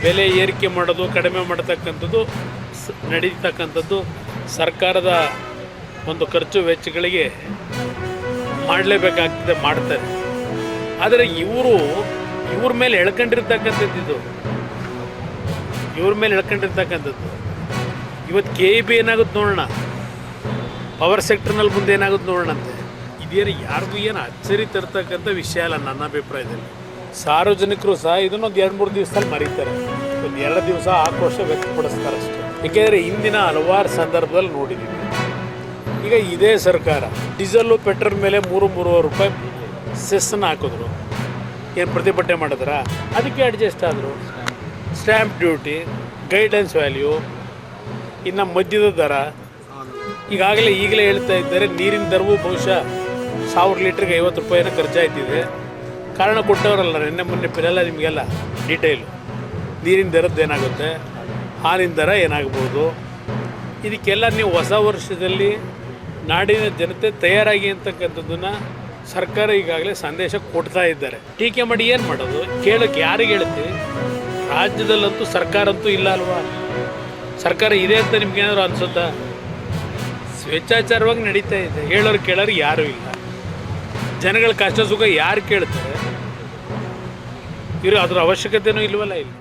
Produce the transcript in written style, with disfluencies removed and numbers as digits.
ಬೆಲೆ ಏರಿಕೆ ಮಾಡೋದು ಕಡಿಮೆ ಮಾಡತಕ್ಕಂಥದ್ದು ನಡೀತಕ್ಕಂಥದ್ದು ಸರ್ಕಾರದ ಒಂದು ಖರ್ಚು ವೆಚ್ಚಗಳಿಗೆ ಮಾಡಲೇಬೇಕಾಗ್ತದೆ, ಮಾಡ್ತಾರೆ. ಆದರೆ ಇವ್ರ ಮೇಲೆ ಎಳ್ಕೊಂಡಿರ್ತಕ್ಕಂಥದ್ದು ಇವತ್ತು KEB ಏನಾಗುತ್ತೆ ನೋಡೋಣ, ಪವರ್ ಸೆಕ್ಟರ್ನಲ್ಲಿ ಮುಂದೆ ಏನಾಗುತ್ತೆ ನೋಡೋಣಂತೆ. ಇದೇನು ಯಾರಿಗೂ ಏನು ಅಚ್ಚರಿ ತರ್ತಕ್ಕಂಥ ವಿಷಯ ಅಲ್ಲ ನನ್ನ ಅಭಿಪ್ರಾಯದಲ್ಲಿ. ಸಾರ್ವಜನಿಕರು ಸಹ ಇದನ್ನೊಂದು 2-3 ದಿವಸದಲ್ಲಿ ಮರೀತಾರೆ, ಒಂದು 2 ದಿವಸ ಆಕ್ರೋಶ ವ್ಯಕ್ತಪಡಿಸ್ತಾರೆ ಅಷ್ಟೇ. ಏಕೆಂದರೆ ಇಂದಿನ ಹಲವಾರು ಸಂದರ್ಭದಲ್ಲಿ ನೋಡಿದ್ದೀವಿ. ಈಗ ಇದೇ ಸರ್ಕಾರ ಡೀಸೆಲ್ಲು ಪೆಟ್ರೋಲ್ ಮೇಲೆ 3-3.5 ರೂಪಾಯಿ ಸೆಸ್ಸನ್ನು ಹಾಕಿದ್ರು. ಏನು ಪ್ರತಿಭಟನೆ ಮಾಡಿದ್ರ? ಅದಕ್ಕೆ ಅಡ್ಜಸ್ಟ್ ಆದರು. ಸ್ಟ್ಯಾಂಪ್ ಡ್ಯೂಟಿ, ಗೈಡೆನ್ಸ್ ವ್ಯಾಲ್ಯೂ, ಇನ್ನು ಮದ್ಯದ ದರ, ಈಗಲೇ ಹೇಳ್ತಾ ಇದ್ದಾರೆ ನೀರಿನ ದರವು ಬಹುಶಃ 1000 ಲೀಟ್ರಿಗೆ 50 ರೂಪಾಯಿನ ಖರ್ಚಾಯ್ತಿದೆ. ಕಾರಣ ಕೊಟ್ಟವರಲ್ಲ ನಿನ್ನೆ ಮೊನ್ನೆ ಪಿರಲ್ಲ ನಿಮಗೆಲ್ಲ ಡೀಟೇಲು. ನೀರಿನ ದರದ್ದು ಏನಾಗುತ್ತೆ, ಹಾಲಿನ ದರ ಏನಾಗ್ಬೋದು, ಇದಕ್ಕೆಲ್ಲ ನೀವು ಹೊಸ ವರ್ಷದಲ್ಲಿ ನಾಡಿನ ಜನತೆ ತಯಾರಾಗಿ ಅಂತಕ್ಕಂಥದ್ದನ್ನು ಸರ್ಕಾರ ಈಗಾಗಲೇ ಸಂದೇಶ ಕೊಡ್ತಾ ಇದ್ದಾರೆ. ಟೀಕೆ ಮಾಡಿ ಏನು ಮಾಡೋದು? ಕೇಳೋಕ್ಕೆ ಯಾರಿಗೆ ಹೇಳ್ತೀವಿ? ರಾಜ್ಯದಲ್ಲಂತೂ ಸರ್ಕಾರ ಅಂತೂ ಇಲ್ಲ ಅಲ್ವಾ? ಸರ್ಕಾರ ಇದೆ ಅಂತ ನಿಮ್ಗೇನಾದ್ರು ಅನಿಸುತ್ತಾ? ಸ್ವೇಚ್ಛಾಚಾರವಾಗಿ ನಡೀತಾ ಇದೆ. ಹೇಳೋರು ಕೇಳೋರು ಯಾರೂ ಇಲ್ಲ. ಜನಗಳ ಕಷ್ಟ ಸುಖ ಯಾರು ಕೇಳ್ತಾರೆ? ಇವರು ಅದ್ರ ಅವಶ್ಯಕತೆಯೂ ಇಲ್ವಲ್ಲ ಇಲ್ಲಿ.